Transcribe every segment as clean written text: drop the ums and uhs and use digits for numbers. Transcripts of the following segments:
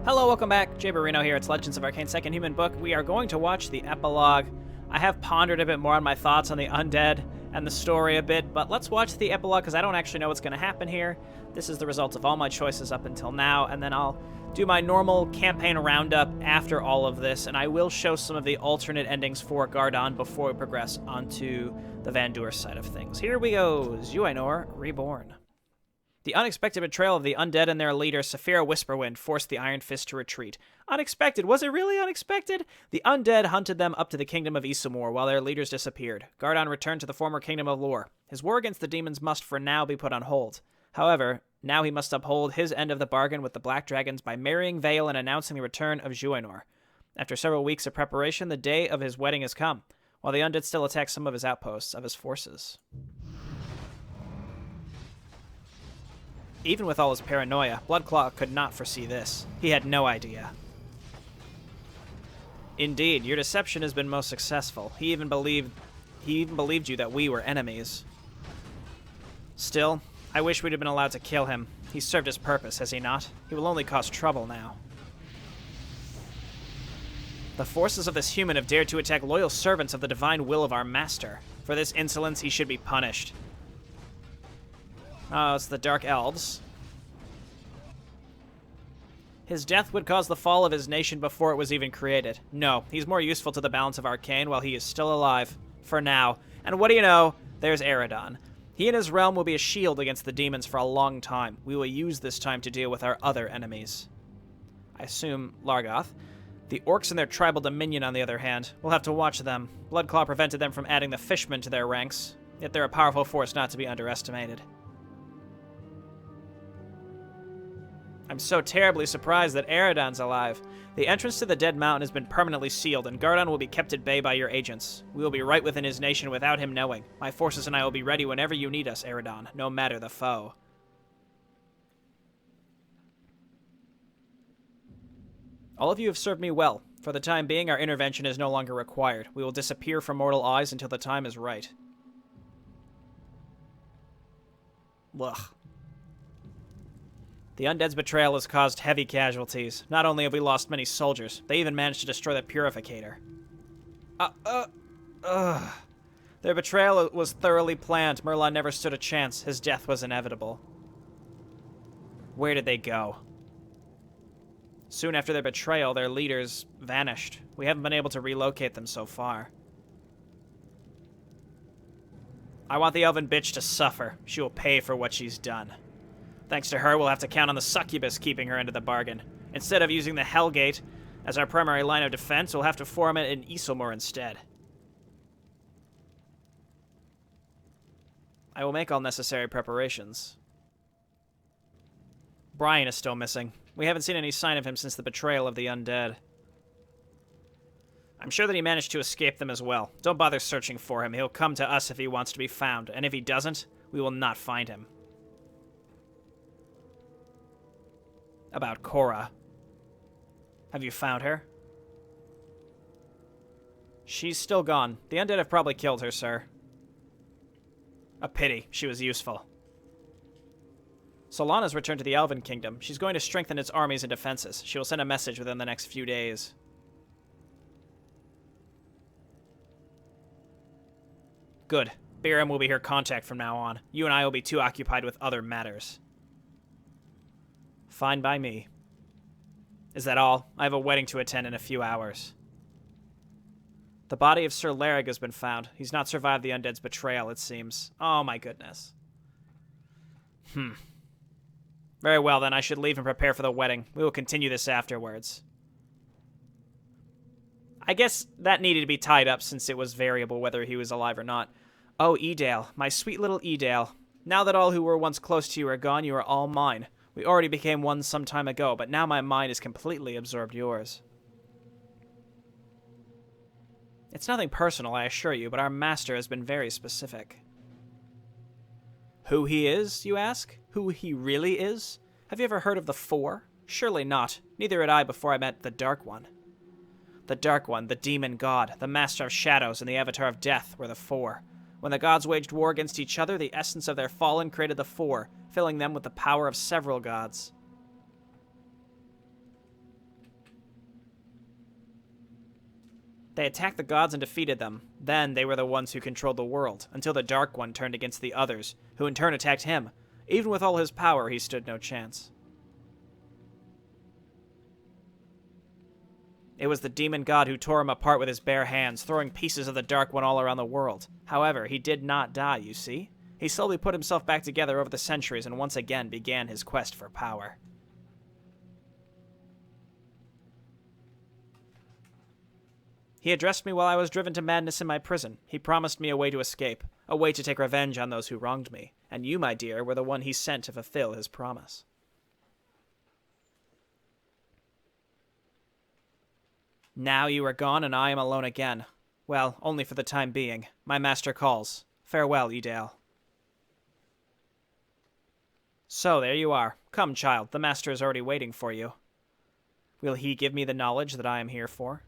Hello, welcome back. JayborinoPlays here. It's Legends of Arkain Second Human Book. We are going to watch the epilogue. I have pondered a bit more on my thoughts on the Undead and the story a bit, but let's watch the epilogue because I don't actually know what's going to happen here. This is the result of all my choices up until now, and then I'll do my normal campaign roundup after all of this, and I will show some of the alternate endings for Gardon before we progress onto the Vandur side of things. Here we go. Zyainor, Reborn. The unexpected betrayal of the Undead and their leader, Saphira Whisperwind, forced the Iron Fist to retreat. Unexpected? Was it really unexpected? The Undead hunted them up to the kingdom of Isomor while their leaders disappeared. Gardon returned to the former kingdom of Lore. His war against the demons must for now be put on hold. However, now he must uphold his end of the bargain with the Black Dragons by marrying Vale and announcing the return of Zyainor. After several weeks of preparation, the day of his wedding has come, while the Undead still attack some of his outposts of his forces. Even with all his paranoia, Bloodclaw could not foresee this. He had no idea. Indeed, your deception has been most successful. He even believed you that we were enemies. Still, I wish we'd have been allowed to kill him. He served his purpose, has he not? He will only cause trouble now. The forces of this human have dared to attack loyal servants of the divine will of our master. For this insolence, he should be punished. Oh, it's the Dark Elves. His death would cause the fall of his nation before it was even created. No, he's more useful to the balance of Arkain while he is still alive. For now. And what do you know? There's Eridon. He and his realm will be a shield against the demons for a long time. We will use this time to deal with our other enemies. I assume Largoth. The Orcs and their tribal dominion, on the other hand. We'll have to watch them. Bloodclaw prevented them from adding the fishmen to their ranks. Yet they're a powerful force not to be underestimated. I'm so terribly surprised that Eridon's alive. The entrance to the Dead Mountain has been permanently sealed, and Gardon will be kept at bay by your agents. We will be right within his nation without him knowing. My forces and I will be ready whenever you need us, Eridon, no matter the foe. All of you have served me well. For the time being, our intervention is no longer required. We will disappear from mortal eyes until the time is right. Ugh. The Undead's betrayal has caused heavy casualties. Not only have we lost many soldiers, they even managed to destroy the Purificator. Their betrayal was thoroughly planned. Merlon never stood a chance. His death was inevitable. Where did they go? Soon after their betrayal, their leaders vanished. We haven't been able to relocate them so far. I want the elven bitch to suffer. She will pay for what she's done. Thanks to her, we'll have to count on the succubus keeping her end of the bargain. Instead of using the Hellgate as our primary line of defense, we'll have to form it in Isomor instead. I will make all necessary preparations. Brian is still missing. We haven't seen any sign of him since the betrayal of the Undead. I'm sure that he managed to escape them as well. Don't bother searching for him. He'll come to us if he wants to be found, and if he doesn't, we will not find him. About Cora. Have you found her? She's still gone. The Undead have probably killed her, sir. A pity. She was useful. Solana's returned to the Elven Kingdom. She's going to strengthen its armies and defenses. She will send a message within the next few days. Good. Biram will be her contact from now on. You and I will be too occupied with other matters. Fine by me. Is that all? I have a wedding to attend in a few hours. The body of Sir Larrig has been found. He's not survived the Undead's betrayal, it seems. Oh my goodness. Very well then, I should leave and prepare for the wedding. We will continue this afterwards. I guess that needed to be tied up since it was variable whether he was alive or not. Oh, Edale, my sweet little Edale. Now that all who were once close to you are gone, you are all mine. We already became one some time ago, but now my mind is completely absorbed yours. It's nothing personal, I assure you, but our master has been very specific. Who he is, you ask? Who he really is? Have you ever heard of the Four? Surely not. Neither had I before I met the Dark One. The Dark One, the demon god, the master of shadows, and the avatar of death were the Four. When the gods waged war against each other, the essence of their fallen created the Four, filling them with the power of several gods. They attacked the gods and defeated them. Then they were the ones who controlled the world, until the Dark One turned against the others, who in turn attacked him. Even with all his power, he stood no chance. It was the demon god who tore him apart with his bare hands, throwing pieces of the Dark One all around the world. However, he did not die, you see? He slowly put himself back together over the centuries and once again began his quest for power. He addressed me while I was driven to madness in my prison. He promised me a way to escape, a way to take revenge on those who wronged me. And you, my dear, were the one he sent to fulfill his promise. Now you are gone and I am alone again. Well, only for the time being. My master calls. Farewell, Edale. So, there you are. Come, child, the master is already waiting for you. Will he give me the knowledge that I am here for?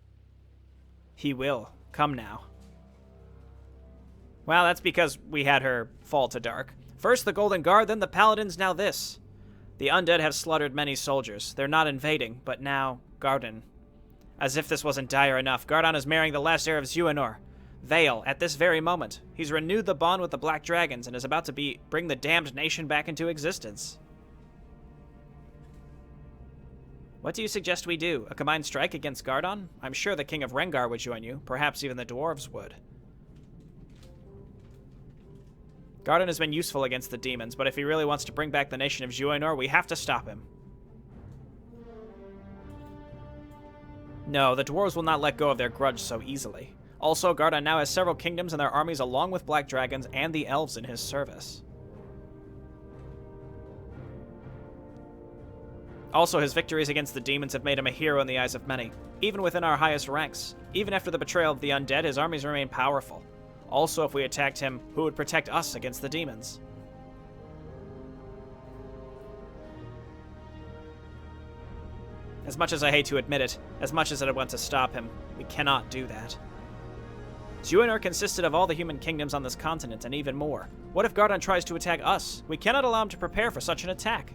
He will. Come now. Well, that's because we had her fall to dark. First the Golden Guard, then the Paladins, now this. The Undead have slaughtered many soldiers. They're not invading, but now Gardon. As if this wasn't dire enough, Gardon is marrying the last heir of Zyainor, Vale, at this very moment. He's renewed the bond with the Black Dragons and is about to bring the damned nation back into existence. What do you suggest we do? A combined strike against Gardon? I'm sure the King of Rengar would join you. Perhaps even the dwarves would. Gardon has been useful against the demons, but if he really wants to bring back the nation of Zyainor, we have to stop him. No, the dwarves will not let go of their grudge so easily. Also, Gardon now has several kingdoms and their armies along with black dragons and the elves in his service. Also, his victories against the demons have made him a hero in the eyes of many, even within our highest ranks. Even after the betrayal of the undead, his armies remain powerful. Also, if we attacked him, who would protect us against the demons? As much as I hate to admit it, as much as I want to stop him, we cannot do that. Zyainor consisted of all the human kingdoms on this continent and even more. What if Gardon tries to attack us? We cannot allow him to prepare for such an attack.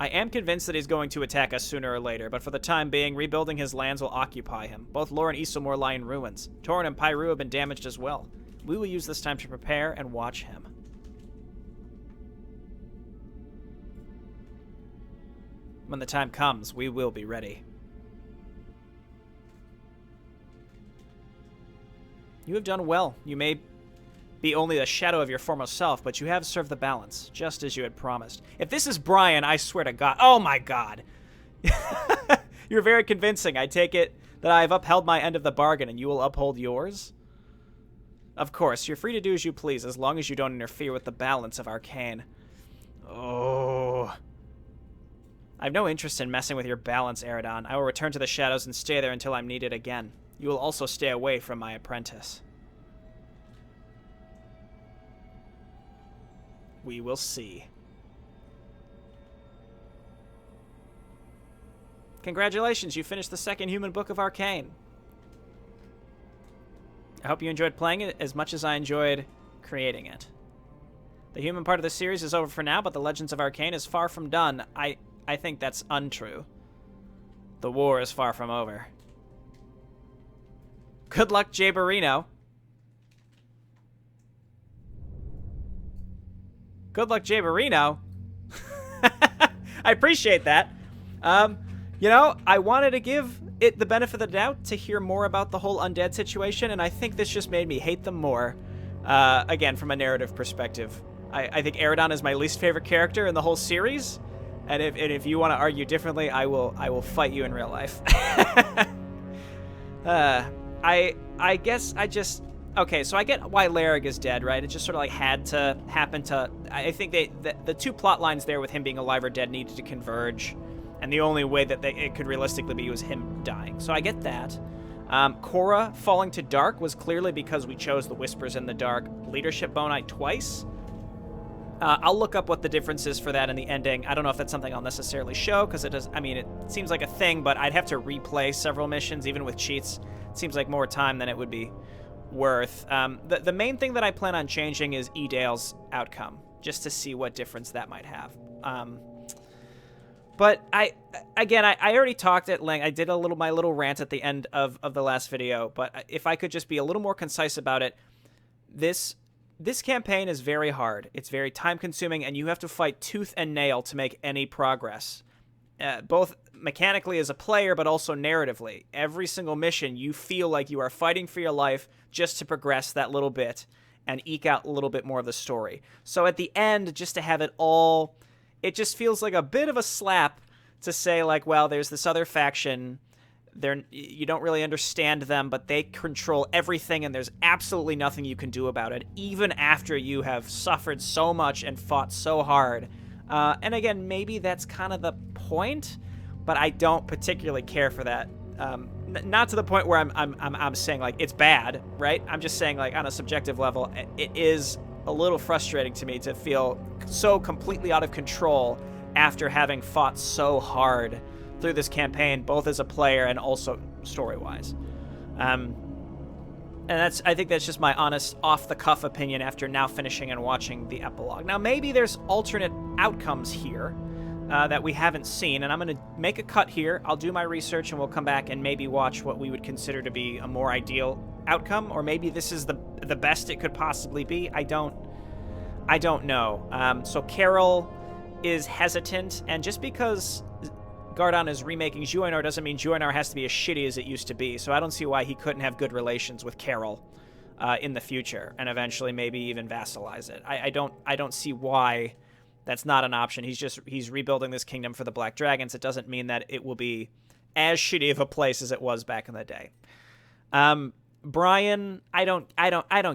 I am convinced that he's going to attack us sooner or later, but for the time being, rebuilding his lands will occupy him. Both Lore and Isomor lie in ruins. Torrent and Pyru have been damaged as well. We will use this time to prepare and watch him. When the time comes, we will be ready. You have done well. You may be only the shadow of your former self, but you have served the balance, just as you had promised. If this is Brian, I swear to God. Oh my God. You're very convincing. I take it that I have upheld my end of the bargain and you will uphold yours? Of course, you're free to do as you please, as long as you don't interfere with the balance of Arkain. Oh. I have no interest in messing with your balance, Eredon. I will return to the shadows and stay there until I'm needed again. You will also stay away from my apprentice. We will see. Congratulations, you finished the second human book of Arkain. I hope you enjoyed playing it as much as I enjoyed creating it. The human part of the series is over for now, but the Legends of Arkain is far from done. I think that's untrue. The war is far from over. Good luck, Jayborino. Good luck, Jayborino. I appreciate that. You know, I wanted to give it the benefit of the doubt to hear more about the whole undead situation, and I think this just made me hate them more. Again, from a narrative perspective. I think Eredon is my least favorite character in the whole series, and if you want to argue differently, I will fight you in real life. I guess I just... Okay, so I get why Larrig is dead, right? It just sort of like had to happen to... I think the two plot lines there with him being alive or dead needed to converge, and the only way that it could realistically be was him dying. So I get that. Korra falling to dark was clearly because we chose the Whispers in the Dark leadership boni twice. I'll look up what the difference is for that in the ending. I don't know if that's something I'll necessarily show, because it does... I mean, it seems like a thing, but I'd have to replay several missions, even with cheats. It seems like more time than it would be worth. The main thing that I plan on changing is Edale's outcome, just to see what difference that might have. But I already talked at length. I did my little rant at the end of the last video, but if I could just be a little more concise about it, this campaign is very hard. It's very time-consuming, and you have to fight tooth and nail to make any progress. Both mechanically as a player, but also narratively. Every single mission, you feel like you are fighting for your life just to progress that little bit and eke out a little bit more of the story. So at the end, just to have it all, it just feels like a bit of a slap to say, like, well, there's this other faction. You don't really understand them, but they control everything, and there's absolutely nothing you can do about it, even after you have suffered so much and fought so hard. And again, maybe that's kind of the point, but I don't particularly care for that. Not to the point where I'm saying, like, it's bad, right? I'm just saying, like, on a subjective level, it is a little frustrating to me to feel so completely out of control after having fought so hard through this campaign, both as a player and also story-wise. And I think that's just my honest, off-the-cuff opinion after now finishing and watching the epilogue. Now, maybe there's alternate outcomes here that we haven't seen, and I'm going to make a cut here. I'll do my research, and we'll come back and maybe watch what we would consider to be a more ideal outcome, or maybe this is the best it could possibly be. I don't know. So Carol is hesitant, and just because Gardon is remaking Zyainor doesn't mean Zyainor has to be as shitty as it used to be, so I don't see why he couldn't have good relations with Carol in the future, and eventually maybe even vassalize it. I don't see why that's not an option. He's rebuilding this kingdom for the Black Dragons. It doesn't mean that it will be as shitty of a place as it was back in the day. Brian, I don't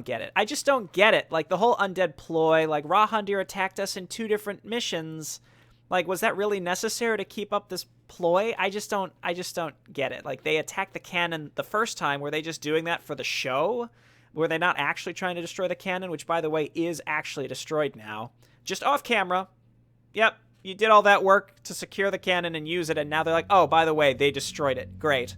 get it. I just don't get it. Like, the whole undead ploy, like, Rahandir attacked us in 2 different missions. Like, was that really necessary to keep up this ploy? I just don't get it. Like, they attacked the cannon the first time. Were they just doing that for the show? Were they not actually trying to destroy the cannon, which, by the way, is actually destroyed now? Just off camera. Yep, you did all that work to secure the cannon and use it, and now they're like, oh, by the way, they destroyed it. Great.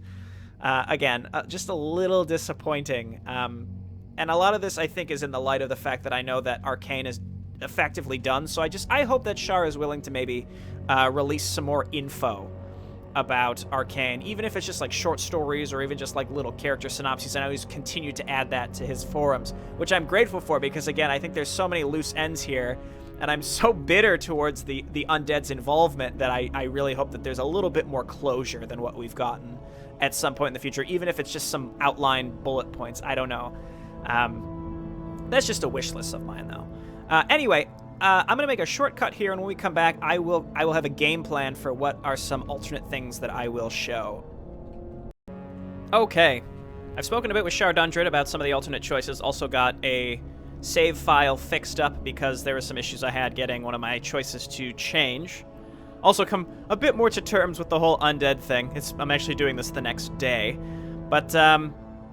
Again, just a little disappointing. And a lot of this, I think, is in the light of the fact that I know that Arkain is effectively done, so I hope that Shar is willing to maybe release some more info about Arkain, even if it's just like short stories or even just like little character synopses. I know he's continued to add that to his forums, which I'm grateful for, because again, I think there's so many loose ends here, and I'm so bitter towards the Undead's involvement that I really hope that there's a little bit more closure than what we've gotten at some point in the future, even if it's just some outline bullet points. I don't know. That's just a wish list of mine, though. Anyway, I'm going to make a shortcut here, and when we come back, I will have a game plan for what are some alternate things that I will show. Okay. I've spoken a bit with Shardundred about some of the alternate choices. Also got a save file fixed up because there were some issues I had getting one of my choices to change. Also come a bit more to terms with the whole undead thing. I'm actually doing this the next day. But,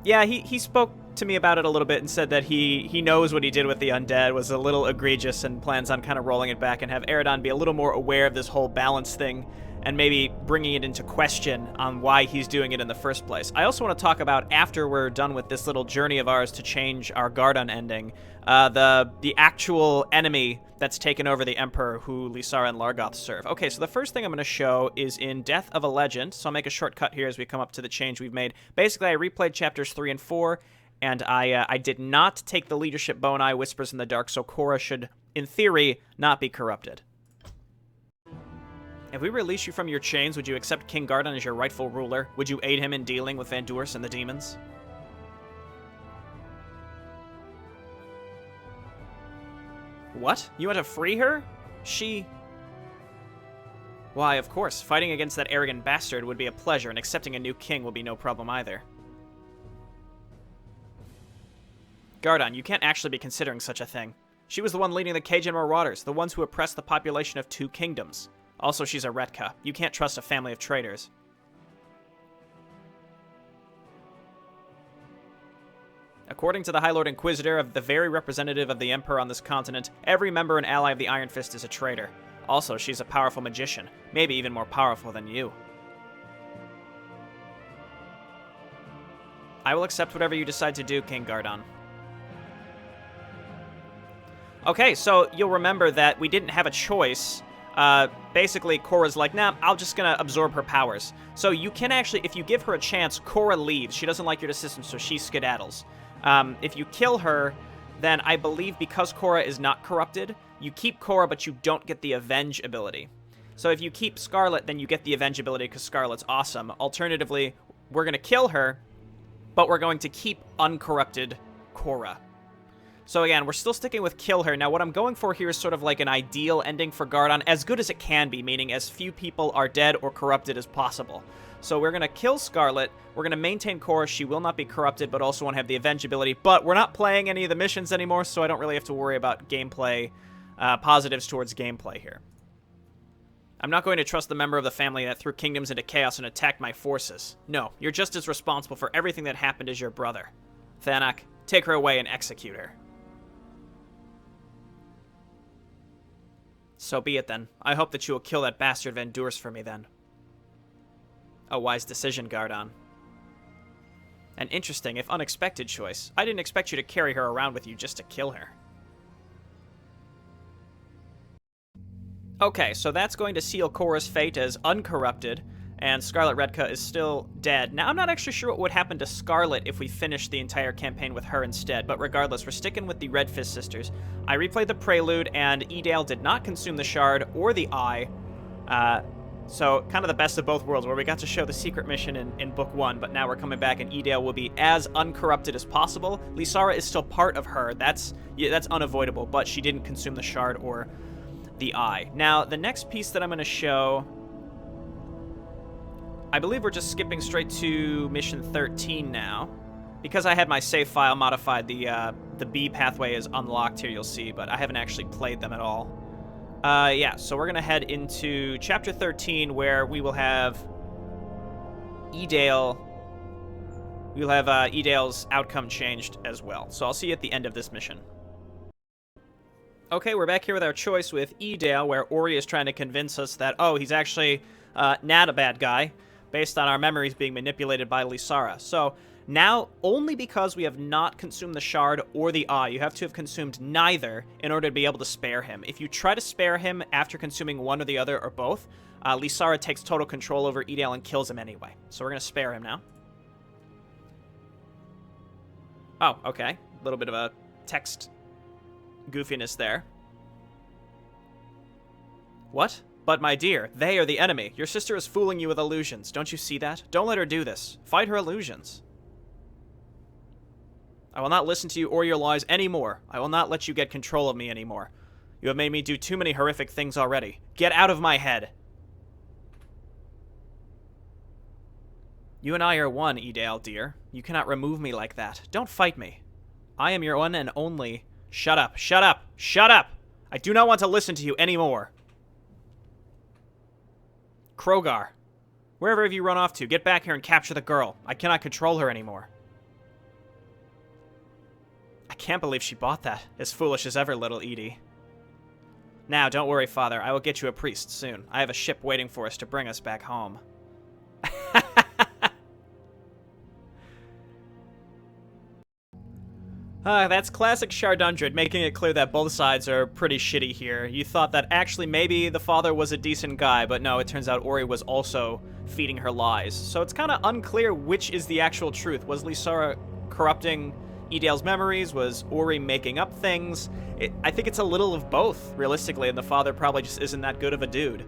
yeah, he spoke to me about it a little bit and said that he knows what he did with the undead was a little egregious and plans on kind of rolling it back and have Eredon be a little more aware of this whole balance thing and maybe bringing it into question on why he's doing it in the first place. I also want to talk about, after we're done with this little journey of ours to change our Gardon ending, the actual enemy that's taken over the Emperor who Lysara and Largoth serve. Okay, so the first thing I'm going to show is in Death of a Legend, so I'll make a shortcut here as we come up to the change we've made. Basically, I replayed chapters 3 and 4, and I did not take the leadership bone eye Whispers in the Dark, so Korra should, in theory, not be corrupted. If we release you from your chains, would you accept King Gardon as your rightful ruler? Would you aid him in dealing with Vandurus and the demons? What? You want to free her? She... Why, of course. Fighting against that arrogant bastard would be a pleasure, and accepting a new king will be no problem either. Gardon, you can't actually be considering such a thing. She was the one leading the Cajun Marauders, the ones who oppressed the population of 2 kingdoms. Also, she's a Retka. You can't trust a family of traitors. According to the High Lord Inquisitor, of the very representative of the Emperor on this continent, every member and ally of the Iron Fist is a traitor. Also, she's a powerful magician, maybe even more powerful than you. I will accept whatever you decide to do, King Gardon. Okay, so you'll remember that we didn't have a choice basically Korra's like, nah, I'm just gonna absorb her powers. So you can actually, if you give her a chance, Korra leaves. She doesn't like your decision, so she skedaddles. If you kill her, then I believe because Korra is not corrupted, you keep Korra, but you don't get the Avenge ability. So if you keep Scarlet, then you get the Avenge ability because Scarlet's awesome. Alternatively, we're going to kill her, but we're going to keep uncorrupted Korra. So again, we're still sticking with kill her. Now, what I'm going for here is sort of like an ideal ending for Gardon, as good as it can be, meaning as few people are dead or corrupted as possible. So we're going to kill Scarlet, we're going to maintain Korra, she will not be corrupted, but also won't have the Avenge ability, but we're not playing any of the missions anymore, so I don't really have to worry about gameplay, positives towards gameplay here. I'm not going to trust the member of the family that threw kingdoms into chaos and attacked my forces. No, you're just as responsible for everything that happened as your brother. Thanak, take her away and execute her. So be it then. I hope that you will kill that bastard Vendurs for me then. A wise decision, Gardon. An interesting, if unexpected choice. I didn't expect you to carry her around with you just to kill her. Okay, so that's going to seal Korra's fate as uncorrupted, and Scarlet Redka is still dead. Now, I'm not actually sure what would happen to Scarlet if we finished the entire campaign with her instead, but regardless, we're sticking with the Red Fist sisters. I replayed the Prelude, and Edale did not consume the Shard or the Eye, so kind of the best of both worlds, where we got to show the secret mission in Book 1, but now we're coming back and Edale will be as uncorrupted as possible. Lysara is still part of her. That's unavoidable, but she didn't consume the Shard or the Eye. Now, the next piece that I'm going to show, I believe we're just skipping straight to Mission 13 now. Because I had my save file modified, the B pathway is unlocked here, you'll see, but I haven't actually played them at all. Yeah, so we're going to head into Chapter 13, where we will have Edale. We'll have Edale's outcome changed as well. So I'll see you at the end of this mission. Okay, we're back here with our choice with Edale, where Ori is trying to convince us that, oh, he's actually not a bad guy, based on our memories being manipulated by Lysara. So now, only because we have not consumed the Shard or the Eye, you have to have consumed neither in order to be able to spare him. If you try to spare him after consuming one or the other or both, Lysara takes total control over Edale and kills him anyway. So we're going to spare him now. Oh, okay. A little bit of a text goofiness there. What? But my dear, they are the enemy. Your sister is fooling you with illusions. Don't you see that? Don't let her do this. Fight her illusions. I will not listen to you or your lies anymore. I will not let you get control of me anymore. You have made me do too many horrific things already. Get out of my head. You and I are one, Edale, dear. You cannot remove me like that. Don't fight me. I am your one and only... Shut up, shut up, shut up! I do not want to listen to you anymore. Krogar. Wherever have you run off to? Get back here and capture the girl. I cannot control her anymore. I can't believe she bought that. As foolish as ever, little Edie. Now, don't worry, Father. I will get you a priest soon. I have a ship waiting for us to bring us back home. That's classic Shardundred, making it clear that both sides are pretty shitty here. You thought that actually maybe the father was a decent guy, but no, it turns out Ori was also feeding her lies. So it's kind of unclear which is the actual truth. Was Lysara corrupting Edale's memories? Was Ori making up things? I think it's a little of both, realistically, and the father probably just isn't that good of a dude.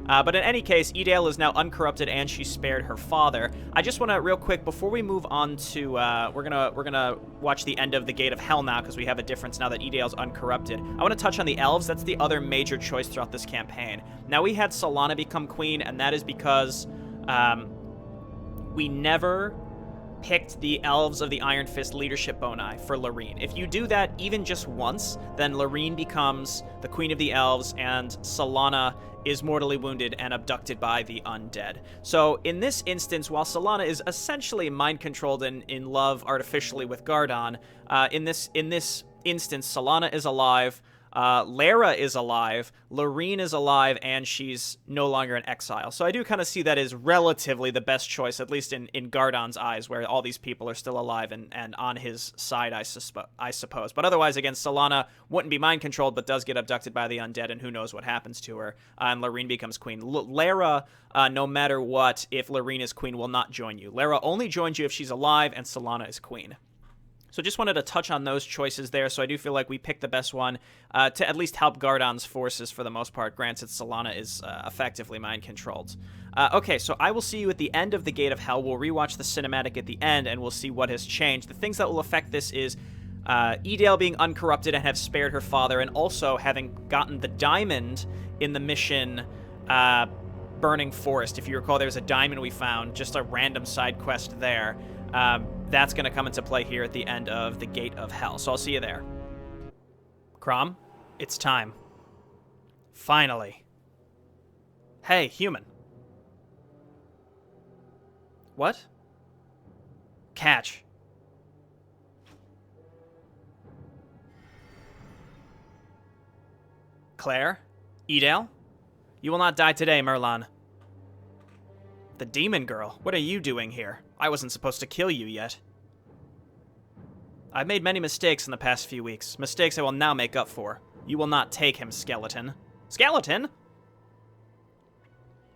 But in any case, Edale is now uncorrupted and she spared her father. I just want to, real quick, before we move on to, we're gonna watch the end of the Gate of Hell now, because we have a difference now that Edale's uncorrupted. I want to touch on the Elves. That's the other major choice throughout this campaign. Now, we had Solana become queen, and that is because we never picked the Elves of the Iron Fist leadership boni for Lorene. If you do that even just once, then Lorene becomes the Queen of the Elves, and Solana is mortally wounded and abducted by the Undead. So in this instance, while Solana is essentially mind-controlled and in love artificially with Gardon, in this instance, Solana is alive. Lara is alive, Lorene is alive, and she's no longer in exile. So I do kind of see that as relatively the best choice, at least in Gardon's eyes, where all these people are still alive and on his side, I suppose. But otherwise, again, Solana wouldn't be mind-controlled, but does get abducted by the undead, and who knows what happens to her. And Lorene becomes queen. Lara, no matter what, if Lorene is queen, will not join you. Lara only joins you if she's alive, and Solana is queen. So just wanted to touch on those choices there, so I do feel like we picked the best one to at least help Gardon's forces for the most part. Granted, Solana is effectively mind-controlled. Okay, so I will see you at the end of the Gate of Hell. We'll rewatch the cinematic at the end, and we'll see what has changed. The things that will affect this is Edale being uncorrupted and have spared her father, and also having gotten the diamond in the mission Burning Forest. If you recall, there's a diamond we found, just a random side quest there. That's going to come into play here at the end of the Gate of Hell. So I'll see you there. Crom, it's time. Finally. Hey, human. What? Catch. Claire? Edale? You will not die today, Merlon. The demon girl, what are you doing here? I wasn't supposed to kill you yet. I've made many mistakes in the past few weeks. Mistakes I will now make up for. You will not take him, skeleton. Skeleton?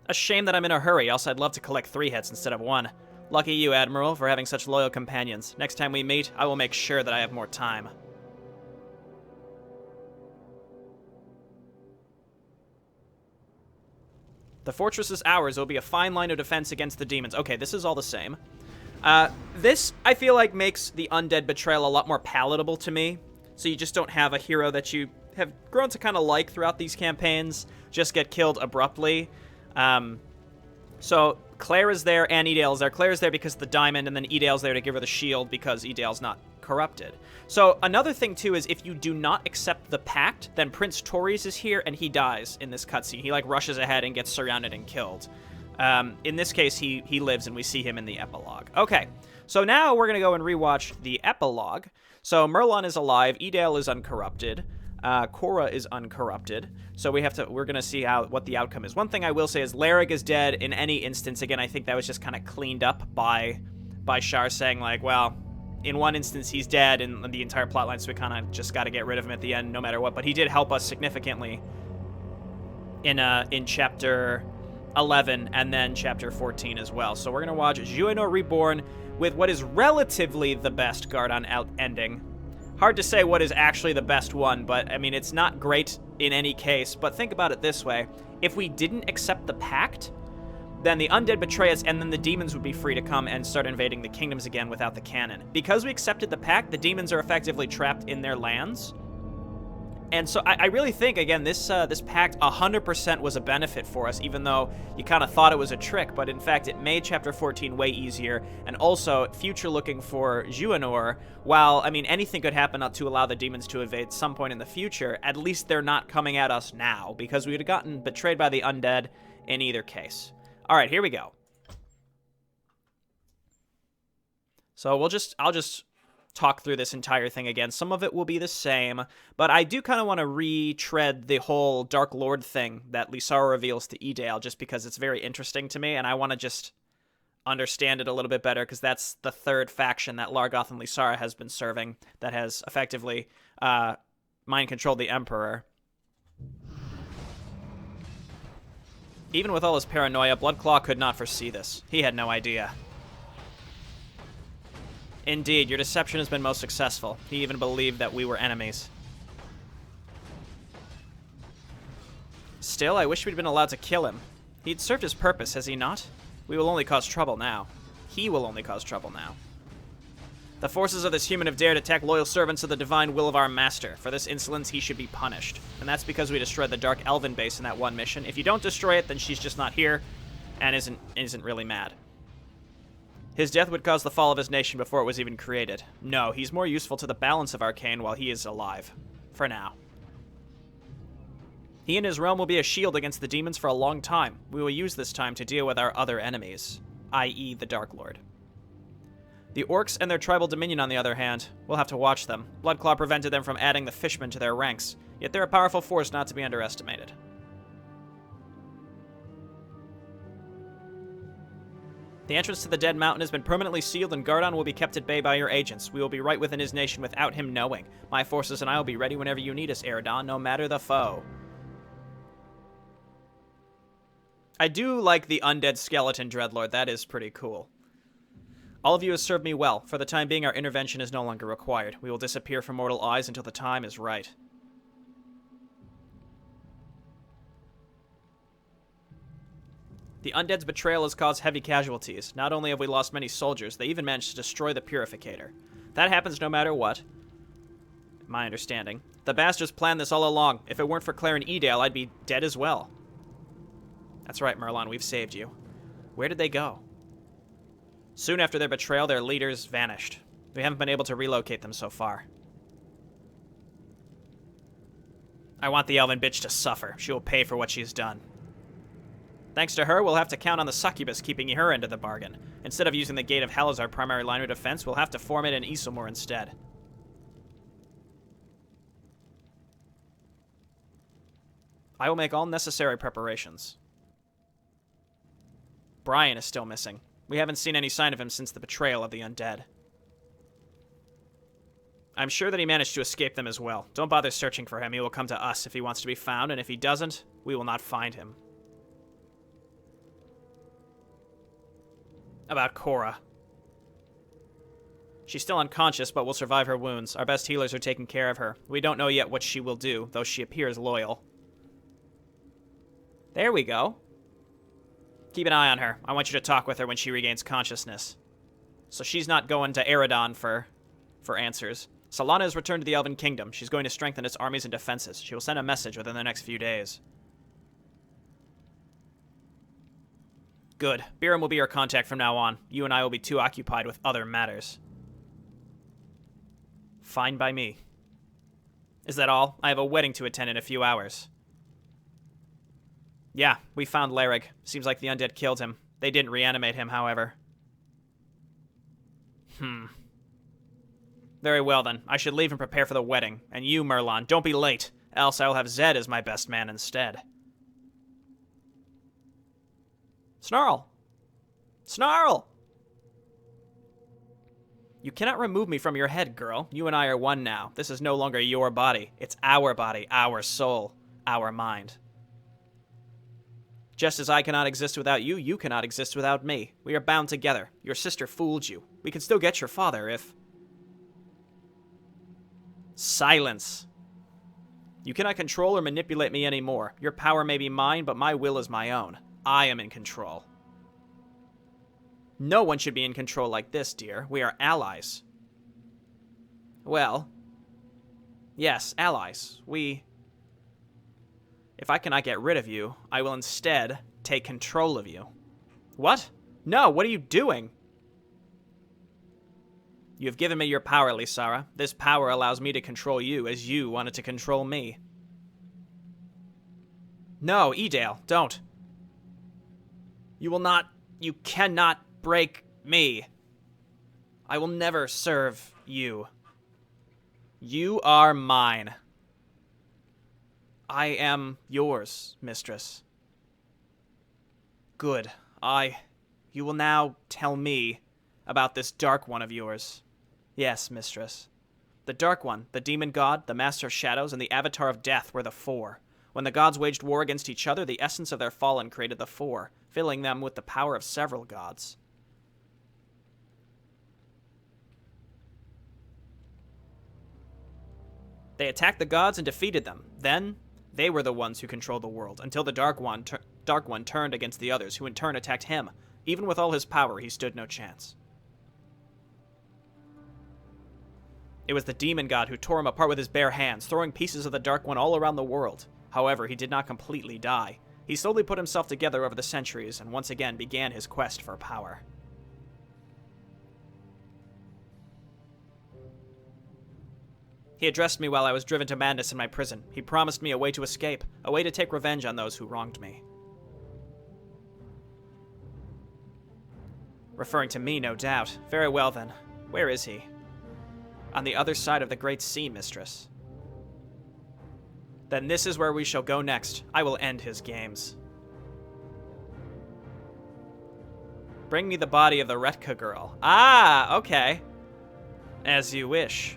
A shame that I'm in a hurry, else I'd love to collect 3 heads instead of 1. Lucky you, Admiral, for having such loyal companions. Next time we meet, I will make sure that I have more time. The fortress is ours. It will be a fine line of defense against the demons. Okay, this is all the same. This, I feel like, makes the undead betrayal a lot more palatable to me. So you just don't have a hero that you have grown to kind of like throughout these campaigns just get killed abruptly. So Claire is there and Edale is there. Claire is there because of the diamond, and then Edale's there to give her the shield because Edale's not corrupted. So another thing, too, is if you do not accept the pact, then Prince Torres is here, and he dies in this cutscene. He, like, rushes ahead and gets surrounded and killed. In this case, he lives, and we see him in the epilogue. Okay, so now we're going to go and rewatch the epilogue. So Merlon is alive, Edale is uncorrupted, Cora is uncorrupted, so we're going to see what the outcome is. One thing I will say is Larrig is dead in any instance. Again, I think that was just kind of cleaned up by Shar saying, like, well, in one instance he's dead in the entire plotline, so we kind of just got to get rid of him at the end no matter what. But he did help us significantly in chapter 11 and then chapter 14 as well. So we're going to watch Zyainor Reborn with what is relatively the best Gardon ending. Hard to say what is actually the best one, but I mean, it's not great in any case. But think about it this way. If we didn't accept the pact, then the undead betray us, and then the demons would be free to come and start invading the kingdoms again without the cannon. Because we accepted the pact, the demons are effectively trapped in their lands. And so I really think, again, this pact 100% was a benefit for us, even though you kind of thought it was a trick. But in fact, it made Chapter 14 way easier, and also future-looking for Zyainor. While, I mean, anything could happen to allow the demons to invade some point in the future, at least they're not coming at us now, because we would have gotten betrayed by the undead in either case. All right, here we go. So I'll just talk through this entire thing again. Some of it will be the same, but I do kind of want to retread the whole Dark Lord thing that Lysara reveals to Edale, just because it's very interesting to me, and I want to just understand it a little bit better, because that's the third faction that Largoth and Lysara has been serving that has effectively mind-controlled the Emperor. Even with all his paranoia, Bloodclaw could not foresee this. He had no idea. Indeed, your deception has been most successful. He even believed that we were enemies. Still, I wish we'd been allowed to kill him. He'd served his purpose, has he not? We will only cause trouble now. He will only cause trouble now. The forces of this human have dared attack loyal servants of the divine will of our master. For this insolence, he should be punished. And that's because we destroyed the Dark Elven base in that one mission. If you don't destroy it, then she's just not here and isn't really mad. His death would cause the fall of his nation before it was even created. No, he's more useful to the balance of Arkain while he is alive. For now. He and his realm will be a shield against the demons for a long time. We will use this time to deal with our other enemies, i.e. the Dark Lord. The Orcs and their tribal dominion, on the other hand, we'll have to watch them. Bloodclaw prevented them from adding the fishmen to their ranks. Yet they're a powerful force not to be underestimated. The entrance to the Dead Mountain has been permanently sealed, and Gardon will be kept at bay by your agents. We will be right within his nation without him knowing. My forces and I will be ready whenever you need us, Eredon, no matter the foe. I do like the undead skeleton dreadlord. That is pretty cool. All of you have served me well. For the time being, our intervention is no longer required. We will disappear from mortal eyes until the time is right. The Undead's betrayal has caused heavy casualties. Not only have we lost many soldiers, they even managed to destroy the Purificator. That happens no matter what. My understanding. The bastards planned this all along. If it weren't for Claire and Edale, I'd be dead as well. That's right, Merlon, we've saved you. Where did they go? Soon after their betrayal, their leaders vanished. We haven't been able to relocate them so far. I want the elven bitch to suffer. She will pay for what she's done. Thanks to her, we'll have to count on the succubus keeping her end of the bargain. Instead of using the Gate of Hell as our primary line of defense, we'll have to form it in Isselmore instead. I will make all necessary preparations. Brian is still missing. We haven't seen any sign of him since the betrayal of the Undead. I'm sure that he managed to escape them as well. Don't bother searching for him. He will come to us if he wants to be found, and if he doesn't, we will not find him. About Cora. She's still unconscious, but will survive her wounds. Our best healers are taking care of her. We don't know yet what she will do, though she appears loyal. There we go. Keep an eye on her. I want you to talk with her when she regains consciousness. So she's not going to Eredon for answers. Solana has returned to the Elven Kingdom. She's going to strengthen its armies and defenses. She will send a message within the next few days. Good. Biram will be your contact from now on. You and I will be too occupied with other matters. Fine by me. Is that all? I have a wedding to attend in a few hours. Yeah, we found Larig. Seems like the Undead killed him. They didn't reanimate him, however. Very well, then. I should leave and prepare for the wedding. And you, Merlon, don't be late, else I will have Zed as my best man instead. Snarl! Snarl! You cannot remove me from your head, girl. You and I are one now. This is no longer your body. It's our body, our soul, our mind. Just as I cannot exist without you, you cannot exist without me. We are bound together. Your sister fooled you. We can still get your father if... Silence. You cannot control or manipulate me anymore. Your power may be mine, but my will is my own. I am in control. No one should be in control like this, dear. We are allies. Well, yes, allies. If I cannot get rid of you, I will instead take control of you. What? No, what are you doing? You have given me your power, Lysara. This power allows me to control you as you wanted to control me. No, Edale, don't. You cannot break me. I will never serve you. You are mine. I am yours, mistress. Good. You will now tell me about this Dark One of yours. Yes, mistress. The Dark One, the Demon God, the Master of Shadows, and the Avatar of Death were the four. When the gods waged war against each other, the essence of their fallen created the four, filling them with the power of several gods. They attacked the gods and defeated them. Then, they were the ones who controlled the world, until the Dark One turned against the others, who in turn attacked him. Even with all his power, he stood no chance. It was the Demon God who tore him apart with his bare hands, throwing pieces of the Dark One all around the world. However, he did not completely die. He slowly put himself together over the centuries, and once again began his quest for power. He addressed me while I was driven to madness in my prison. He promised me a way to escape, a way to take revenge on those who wronged me. Referring to me, no doubt. Very well, then. Where is he? On the other side of the Great Sea, mistress. Then this is where we shall go next. I will end his games. Bring me the body of the Retka girl. Ah, okay. As you wish.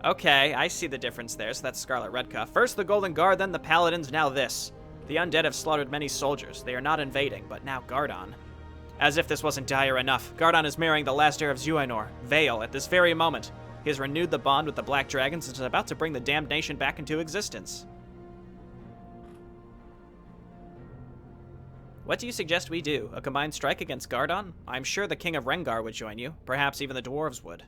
Okay, I see the difference there, so that's Scarlet Retka. First the Golden Guard, then the Paladins, now this. The Undead have slaughtered many soldiers. They are not invading, but now Gardon. As if this wasn't dire enough, Gardon is marrying the last heir of Zyainor, Vale, at this very moment. He has renewed the bond with the Black Dragons and is about to bring the damned nation back into existence. What do you suggest we do? A combined strike against Gardon? I'm sure the King of Rengar would join you. Perhaps even the dwarves would.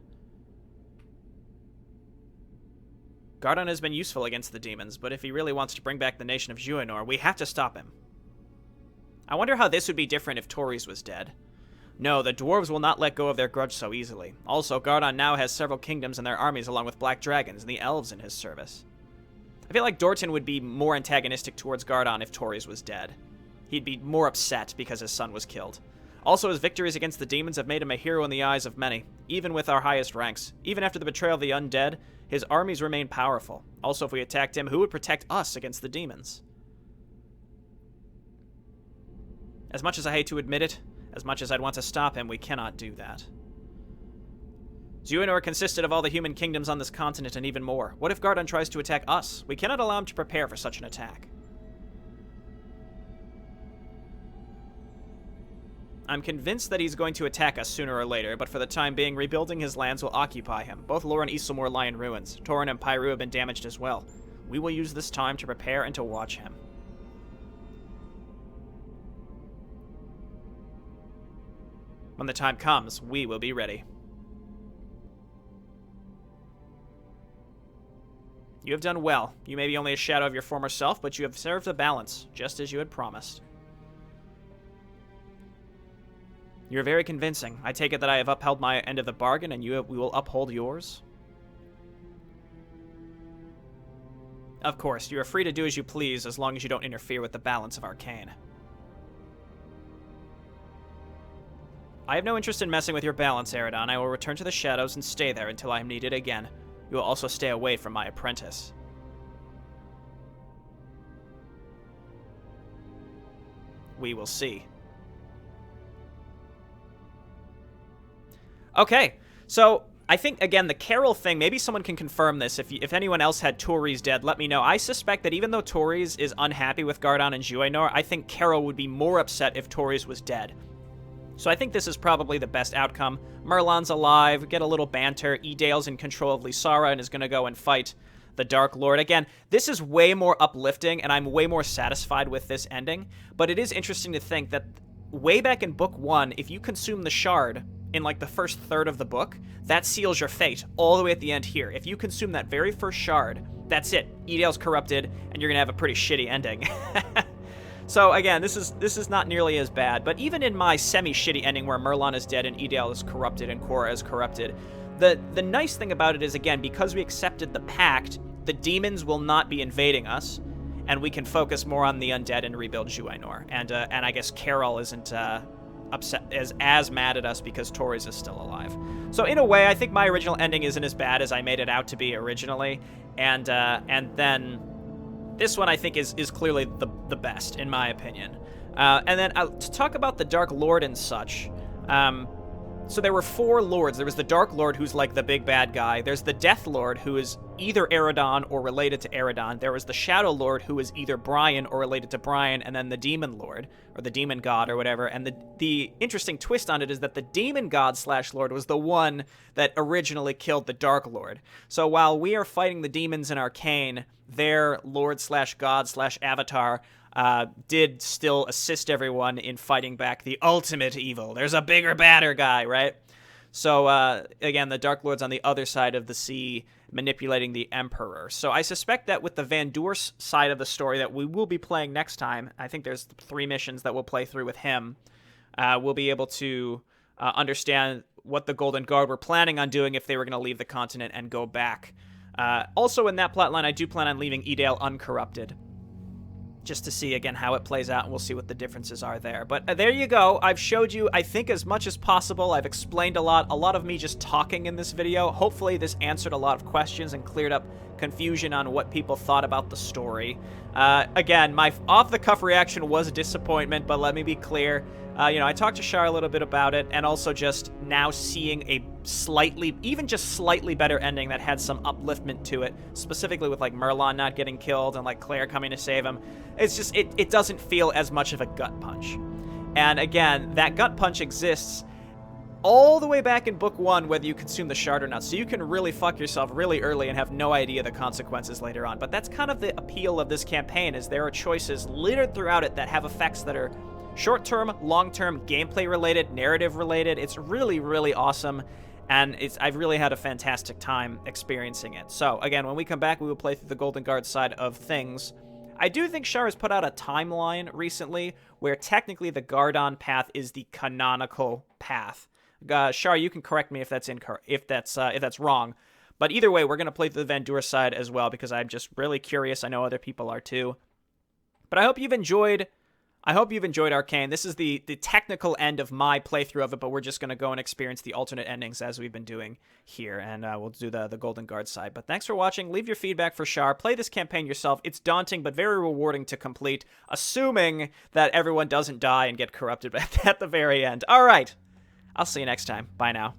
Gardon has been useful against the demons, but if he really wants to bring back the nation of Zyainor, we have to stop him. I wonder how this would be different if Torres was dead. No, the dwarves will not let go of their grudge so easily. Also, Gardon now has several kingdoms and their armies along with black dragons and the elves in his service. I feel like Dorton would be more antagonistic towards Gardon if Torres was dead. He'd be more upset because his son was killed. Also, his victories against the demons have made him a hero in the eyes of many, even with our highest ranks. Even after the betrayal of the undead, his armies remain powerful. Also, if we attacked him, who would protect us against the demons? As much as I hate to admit it, as much as I'd want to stop him, we cannot do that. Zyainor consisted of all the human kingdoms on this continent and even more. What if Gardon tries to attack us? We cannot allow him to prepare for such an attack. I'm convinced that he's going to attack us sooner or later, but for the time being, rebuilding his lands will occupy him. Both Lore and Isselmore lie in ruins. Torren and Pyru have been damaged as well. We will use this time to prepare and to watch him. When the time comes, we will be ready. You have done well. You may be only a shadow of your former self, but you have served a balance, just as you had promised. You are very convincing. I take it that I have upheld my end of the bargain, and we will uphold yours? Of course, you are free to do as you please, as long as you don't interfere with the balance of Arkain. I have no interest in messing with your balance, Eredon. I will return to the shadows and stay there until I am needed again. You will also stay away from my apprentice. We will see. Okay, so I think, again, the Carol thing, maybe someone can confirm this. If anyone else had Torres dead, let me know. I suspect that even though Torres is unhappy with Gardon and Zyainor, I think Carol would be more upset if Torres was dead. So I think this is probably the best outcome. Merlon's alive, get a little banter, Edale's in control of Lysara and is going to go and fight the Dark Lord. Again, this is way more uplifting, and I'm way more satisfied with this ending, but it is interesting to think that way back in Book 1, if you consume the Shard in like the first third of the book, that seals your fate all the way at the end here. If you consume that very first Shard, that's it. Edale's corrupted, and you're going to have a pretty shitty ending. So again, this is not nearly as bad, but even in my semi-shitty ending where Merlon is dead and Edale is corrupted and Korra is corrupted, the nice thing about it is, again, because we accepted the pact, the demons will not be invading us, and we can focus more on the undead and rebuild Zyainor. And I guess Carol isn't upset as mad at us because Torres is still alive. So in a way, I think my original ending isn't as bad as I made it out to be originally, and then this one, I think, is clearly the best, in my opinion. And then to talk about the Dark Lord and such, so there were 4 lords. There was the Dark Lord, who's like the big bad guy. There's the Death Lord, who is either Eredon or related to Eredon. There was the Shadow Lord, who is either Brian or related to Brian, and then the Demon Lord, or the Demon God, or whatever. And the interesting twist on it is that the Demon God / Lord was the one that originally killed the Dark Lord. So while we are fighting the demons in Arkain, their Lord / God / Avatar did still assist everyone in fighting back the ultimate evil. There's a bigger, badder guy, right? So, again, the Dark Lord's on the other side of the sea, manipulating the Emperor. So I suspect that with the Van Doors side of the story that we will be playing next time, I think there's 3 missions that we'll play through with him, we'll be able to understand what the Golden Guard were planning on doing if they were going to leave the continent and go back. Also, in that plotline, I do plan on leaving Edale uncorrupted. just to see, again, how it plays out, and we'll see what the differences are there. But there you go. I've showed you, I think, as much as possible. I've explained a lot of me just talking in this video. Hopefully this answered a lot of questions and cleared up confusion on what people thought about the story. Again, my off-the-cuff reaction was a disappointment, but let me be clear. I talked to Shar a little bit about it, and also just now seeing a slightly, even just slightly better ending that had some upliftment to it, specifically with, like, Merlon not getting killed and, like, Claire coming to save him. It's just, it doesn't feel as much of a gut punch. And again, that gut punch exists all the way back in Book 1, whether you consume the shard or not, so you can really fuck yourself really early and have no idea the consequences later on. But that's kind of the appeal of this campaign, is there are choices littered throughout it that have effects that are short-term, long-term, gameplay-related, narrative-related. It's really, really awesome, and I've really had a fantastic time experiencing it. So, again, when we come back, we will play through the Golden Guard side of things. I do think Shar has put out a timeline recently where technically the Gardon path is the canonical path. Shar, you can correct me if that's if that's wrong. But either way, we're going to play through the Vandur side as well, because I'm just really curious. I know other people are too. But I hope you've enjoyed Arkain. This is the technical end of my playthrough of it, but we're just going to go and experience the alternate endings as we've been doing here, and we'll do the Golden Guard side. But thanks for watching. Leave your feedback for Shar. Play this campaign yourself. It's daunting, but very rewarding to complete, assuming that everyone doesn't die and get corrupted at the very end. All right. I'll see you next time. Bye now.